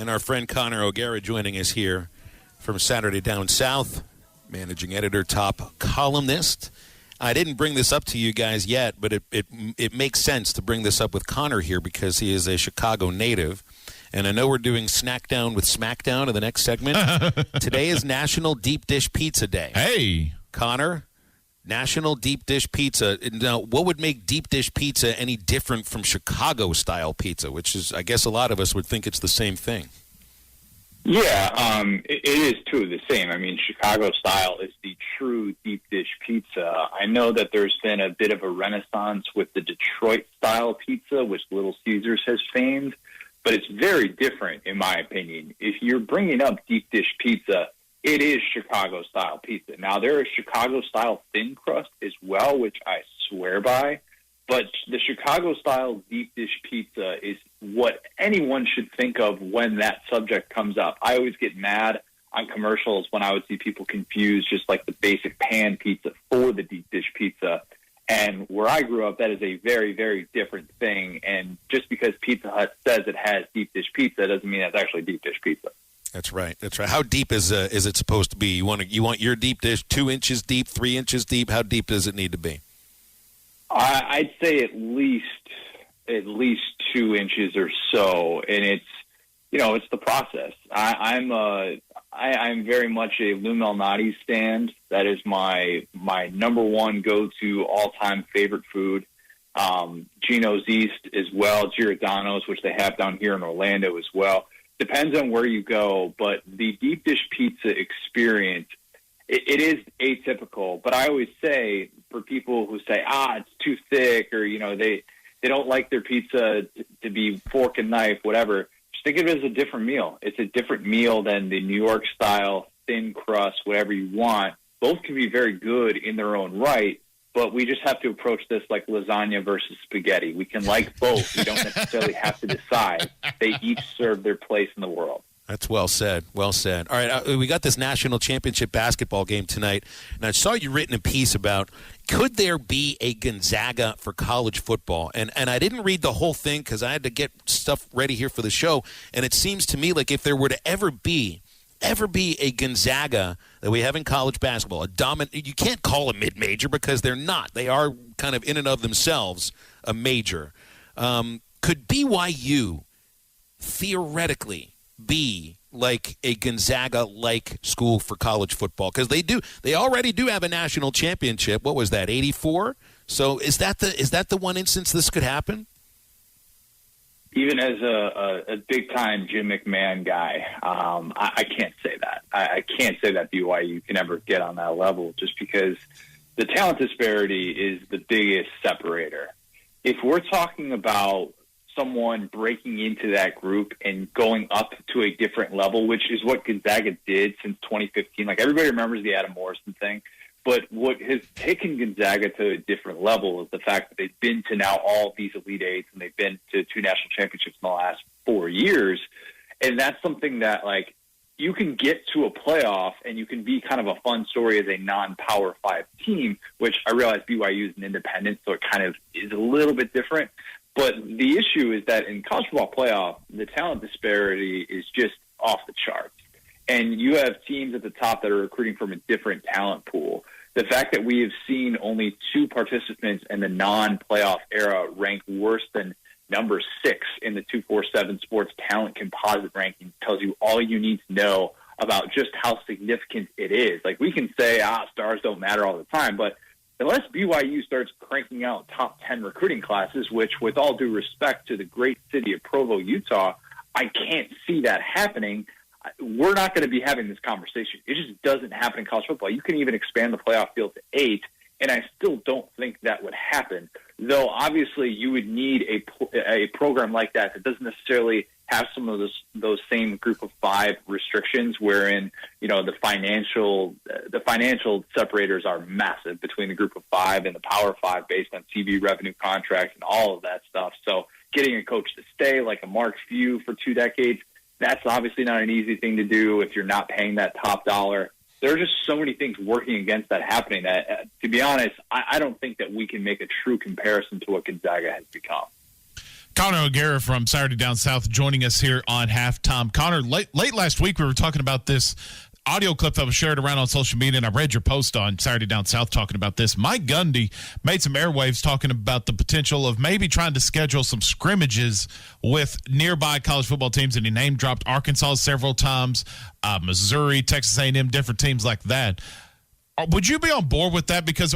And our friend Connor O'Gara joining us here from Saturday Down South, managing editor, top columnist. I didn't bring this up to you guys yet, but it makes sense to bring this up with Connor here because he is a Chicago native. And I know we're doing Snack Down with Smackdown in the next segment. Today is National Deep Dish Pizza Day. Hey. Connor, National Deep Dish Pizza. Now, what would make deep dish pizza any different from Chicago-style pizza, which is, I guess a lot of us would think it's the same thing? Yeah, it is too the same. I mean, Chicago style is the true deep dish pizza. I know that there's been a bit of a renaissance with the Detroit style pizza, which Little Caesars has famed, but it's very different in my opinion. If you're bringing up deep dish pizza, it is Chicago style pizza. Now, there is Chicago style thin crust as well, which I swear by. But the Chicago-style deep dish pizza is what anyone should think of when that subject comes up. I always get mad on commercials when I would see people confuse just like the basic pan pizza for the deep dish pizza. And where I grew up, that is a very, very different thing. And just because Pizza Hut says it has deep dish pizza doesn't mean it's actually deep dish pizza. That's right. That's right. How deep is it supposed to be? You want your deep dish 2 inches deep, 3 inches deep? How deep does it need to be? I'd say at least 2 inches or so, and it's the process. I'm very much a Lou Malnati's stand. That is my number one go-to all-time favorite food. Gino's East as well, Giordano's, which they have down here in Orlando as well. Depends on where you go, but the deep dish pizza experience, it is atypical, but I always say for people who say, it's too thick, or, they don't like their pizza to be fork and knife, whatever, just think of it as a different meal. It's a different meal than the New York style, thin crust, whatever you want. Both can be very good in their own right, but we just have to approach this like lasagna versus spaghetti. We can like both. We don't necessarily have to decide. They each serve their place in the world. That's well said. Well said. All right, we got this national championship basketball game tonight, and I saw you written a piece about could there be a Gonzaga for college football? And I didn't read the whole thing because I had to get stuff ready here for the show, and it seems to me like if there were to ever be a Gonzaga that we have in college basketball, you can't call a mid-major because they're not. They are kind of in and of themselves a major. Could BYU theoretically be like a Gonzaga-like school for college football? Because they already do have a national championship. What was that, 84? So is that the one instance this could happen? Even as a big-time Jim McMahon guy, I can't say that. I can't say that BYU can ever get on that level just because the talent disparity is the biggest separator. If we're talking about someone breaking into that group and going up to a different level, which is what Gonzaga did since 2015. Like, everybody remembers the Adam Morrison thing, but what has taken Gonzaga to a different level is the fact that they've been to now all of these Elite Eights and they've been to 2 national championships in the last 4 years. And that's something that, like, you can get to a playoff and you can be kind of a fun story as a non-Power 5 team, which I realize BYU is an independent, so it kind of is a little bit different. But the issue is that in college football playoff, the talent disparity is just off the charts. And you have teams at the top that are recruiting from a different talent pool. The fact that we have seen only 2 participants in the non-playoff era rank worse than number 6 in the 247 Sports Talent Composite ranking tells you all you need to know about just how significant it is. Like, we can say, stars don't matter all the time, but unless BYU starts cranking out top 10 recruiting classes, which, with all due respect to the great city of Provo, Utah, I can't see that happening, we're not going to be having this conversation. It just doesn't happen in college football. You can even expand the playoff field to 8, and I still don't think that would happen. Though, obviously, you would need a program like that doesn't necessarily have some of those same group of 5 restrictions wherein, the financial separators are massive between the group of 5 and the Power 5 based on TV revenue contracts and all of that stuff. So getting a coach to stay, like a Mark Few for 2 decades, that's obviously not an easy thing to do if you're not paying that top dollar. There are just so many things working against that happening that, to be honest, I don't think that we can make a true comparison to what Gonzaga has become. Connor O'Gara from Saturday Down South joining us here on Halftime. Connor, late last week we were talking about this audio clip that was shared around on social media, and I read your post on Saturday Down South talking about this. Mike Gundy made some airwaves talking about the potential of maybe trying to schedule some scrimmages with nearby college football teams, and he name-dropped Arkansas several times, Missouri, Texas A&M, different teams like that. Would you be on board with that? Because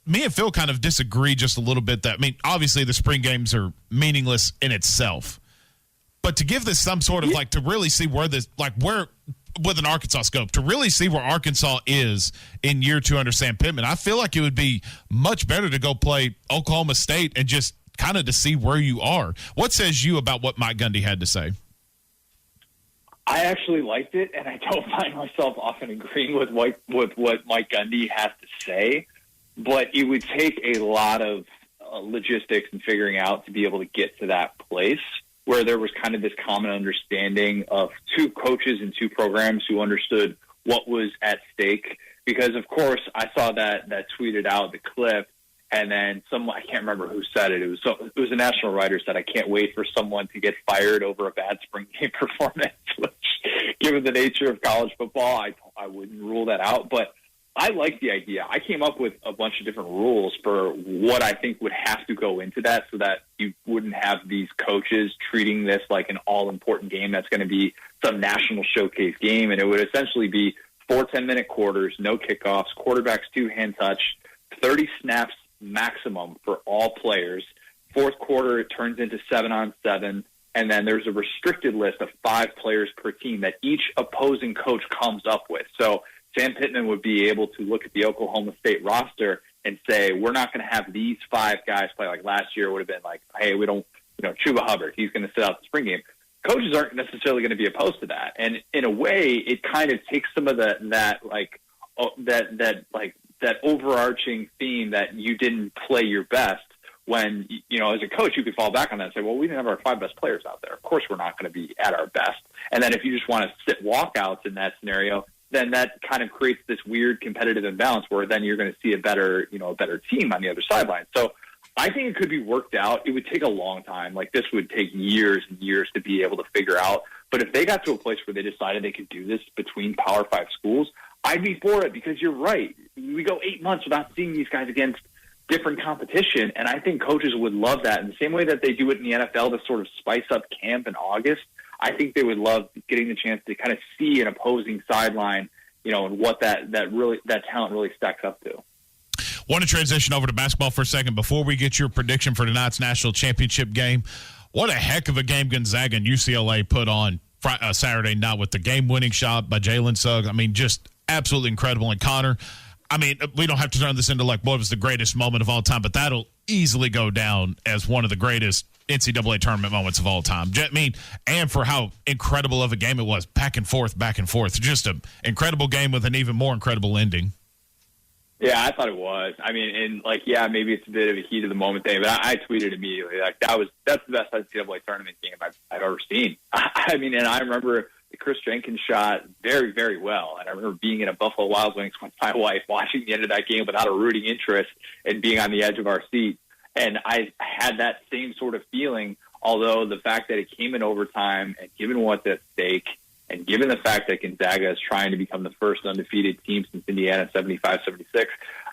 me and Phil kind of disagree just a little bit. That, I mean, obviously the spring games are meaningless in itself, but to give this some sort of to really see where this where with an Arkansas scope, to really see where Arkansas is in year 2 under Sam Pittman, I feel like it would be much better to go play Oklahoma State and just kind of to see where you are. What says you about what Mike Gundy had to say? I actually liked it, and I don't find myself often agreeing with what Mike Gundy has to say, but it would take a lot of logistics and figuring out to be able to get to that place where there was kind of this common understanding of 2 coaches and 2 programs who understood what was at stake. Because, of course, I saw that tweeted out the clip, and then I can't remember who said it. It was a national writer said, "I can't wait for someone to get fired over a bad spring game performance," which, given the nature of college football, I wouldn't rule that out. But I like the idea. I came up with a bunch of different rules for what I think would have to go into that so that you wouldn't have these coaches treating this like an all-important game that's going to be some national showcase game. And it would essentially be 4 10-minute quarters, no kickoffs, quarterbacks 2-hand touch, 30 snaps maximum for all players. Fourth quarter, it turns into 7-on-7, and then there's a restricted list of 5 players per team that each opposing coach comes up with. So Sam Pittman would be able to look at the Oklahoma State roster and say, we're not going to have these 5 guys play. Like last year would have been like, hey, we don't, Chuba Hubbard, he's going to sit out the spring game. Coaches aren't necessarily going to be opposed to that. And in a way, it kind of takes some of that overarching theme that you didn't play your best when, as a coach, you could fall back on that and say, well, we didn't have our 5 best players out there. Of course, we're not going to be at our best. And then if you just want to sit walkouts in that scenario, then that kind of creates this weird competitive imbalance where then you're going to see a better team on the other sideline. So I think it could be worked out. It would take a long time. Like, this would take years and years to be able to figure out. But if they got to a place where they decided they could do this between Power 5 schools, I'd be for it, because you're right. We go 8 months without seeing these guys against different competition, and I think coaches would love that. In the same way that they do it in the NFL to sort of spice up camp in August, I think they would love getting the chance to kind of see an opposing sideline, and what that talent really stacks up to. Want to transition over to basketball for a second before we get your prediction for tonight's national championship game. What a heck of a game Gonzaga and UCLA put on Saturday night with the game-winning shot by Jalen Suggs. I mean, just absolutely incredible. And Connor, I mean, we don't have to turn this into what was the greatest moment of all time, but that'll easily go down as one of the greatest NCAA tournament moments of all time. I mean, and for how incredible of a game it was, back and forth. Just an incredible game with an even more incredible ending. Yeah, I thought it was. I mean, and maybe it's a bit of a heat of the moment thing, but I tweeted immediately that's the best NCAA tournament game I've ever seen. I mean, and I remember the Chris Jenkins shot very, very well, and I remember being in a Buffalo Wild Wings with my wife, watching the end of that game without a rooting interest and being on the edge of our seat. And I had that same sort of feeling, although the fact that it came in overtime, and given what's at stake, and given the fact that Gonzaga is trying to become the first undefeated team since Indiana 75-76,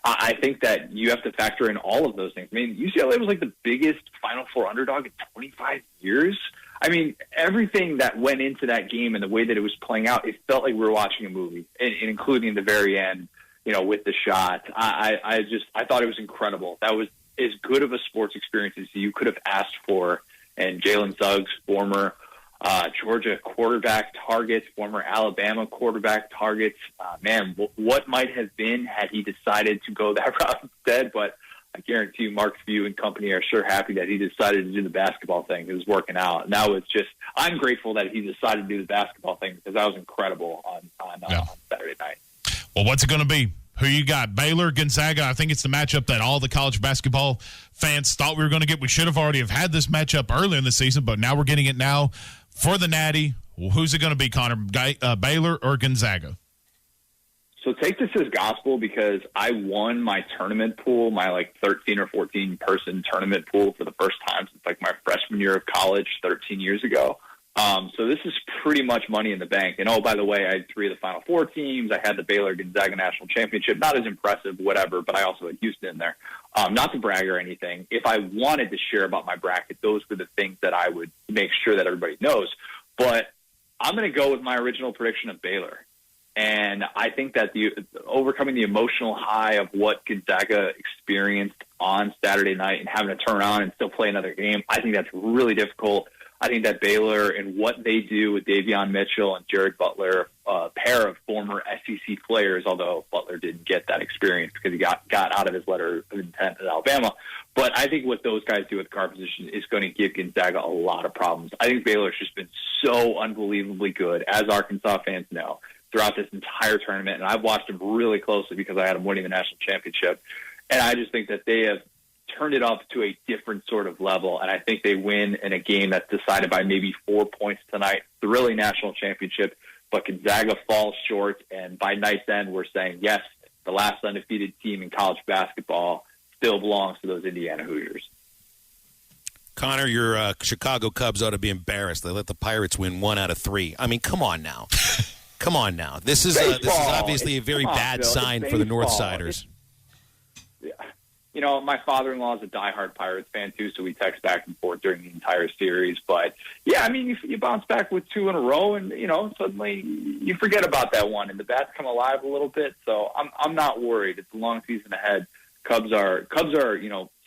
I think that you have to factor in all of those things. I mean, UCLA was like the biggest Final Four underdog in 25 years. I mean, everything that went into that game and the way that it was playing out, it felt like we were watching a movie, and including the very end, with the shot. I thought it was incredible. That was as good of a sports experience as you could have asked for. And Jalen Suggs, former Georgia quarterback targets, former Alabama quarterback targets. Man, what might have been had he decided to go that route instead. But I guarantee you Mark Few and company are sure happy that he decided to do the basketball thing. It was working out. And that was just – I'm grateful that he decided to do the basketball thing, because that was incredible on Saturday night. Well, what's it going to be? Who you got? Baylor, Gonzaga? I think it's the matchup that all the college basketball fans thought we were going to get. We should have already have had this matchup earlier in the season, but now we're getting it now for the Natty. Well, who's it going to be, Connor? Baylor or Gonzaga? So take this as gospel because I won my tournament pool, my 13 or 14 person tournament pool for the first time since my freshman year of college 13 years ago. So this is pretty much money in the bank. And, oh, by the way, I had 3 of the Final Four teams. I had the Baylor Gonzaga National Championship. Not as impressive, whatever, but I also had Houston in there. Not to brag or anything. If I wanted to share about my bracket, those were the things that I would make sure that everybody knows. But I'm going to go with my original prediction of Baylor. And I think that overcoming the emotional high of what Gonzaga experienced on Saturday night and having to turn on and still play another game, I think that's really difficult. I think that Baylor and what they do with Davion Mitchell and Jared Butler, a pair of former SEC players, although Butler didn't get that experience because he got out of his letter of intent at Alabama. But I think what those guys do at the guard position is going to give Gonzaga a lot of problems. I think Baylor's just been so unbelievably good, as Arkansas fans know, throughout this entire tournament. And I've watched them really closely because I had them winning the national championship. And I just think that they have turned it up to a different sort of level. And I think they win in a game that's decided by maybe 4 points tonight. Thrilling national championship, but Gonzaga falls short. And by night's end, we're saying, yes, the last undefeated team in college basketball still belongs to those Indiana Hoosiers. Connor, your Chicago Cubs ought to be embarrassed. They let the Pirates win 1 out of 3. I mean, come on now. Come on now. This is obviously a very bad sign for the Northsiders. You know, my father-in-law is a diehard Pirates fan, too, so we text back and forth during the entire series. But, yeah, I mean, you bounce back with 2 in a row, and, you know, suddenly you forget about that one, and the bats come alive a little bit. So I'm not worried. It's a long season ahead. Cubs are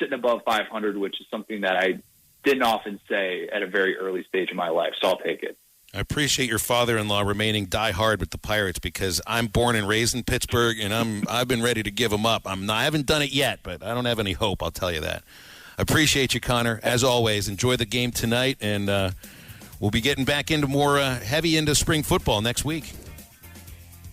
sitting above 500, which is something that I didn't often say at a very early stage in my life, so I'll take it. I appreciate your father-in-law remaining diehard with the Pirates because I'm born and raised in Pittsburgh, and I've been ready to give them up. I haven't done it yet, but I don't have any hope, I'll tell you that. I appreciate you, Connor. As always, enjoy the game tonight, and we'll be getting back into more heavy into spring football next week.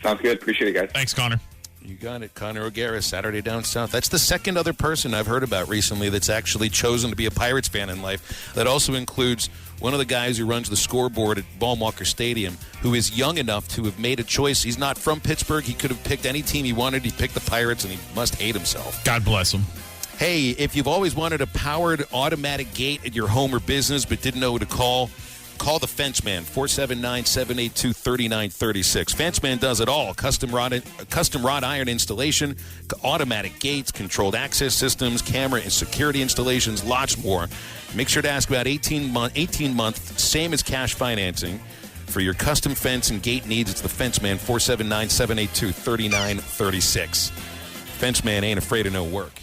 Sounds good. Appreciate it, guys. Thanks, Connor. You got it. Connor O'Gara, Saturday Down South. That's the second other person I've heard about recently that's actually chosen to be a Pirates fan in life. That also includes one of the guys who runs the scoreboard at Baum-Walker Stadium, who is young enough to have made a choice. He's not from Pittsburgh. He could have picked any team he wanted. He picked the Pirates, and he must hate himself. God bless him. Hey, if you've always wanted a powered automatic gate at your home or business but didn't know who to call the Fence Man, 479-782-3936. Fence Man does it all. Custom wrought iron installation, automatic gates, controlled access systems, camera and security installations, lots more. Make sure to ask about 18-month, same as cash financing. For your custom fence and gate needs, it's the Fence Man, 479-782-3936. Fence Man ain't afraid of no work.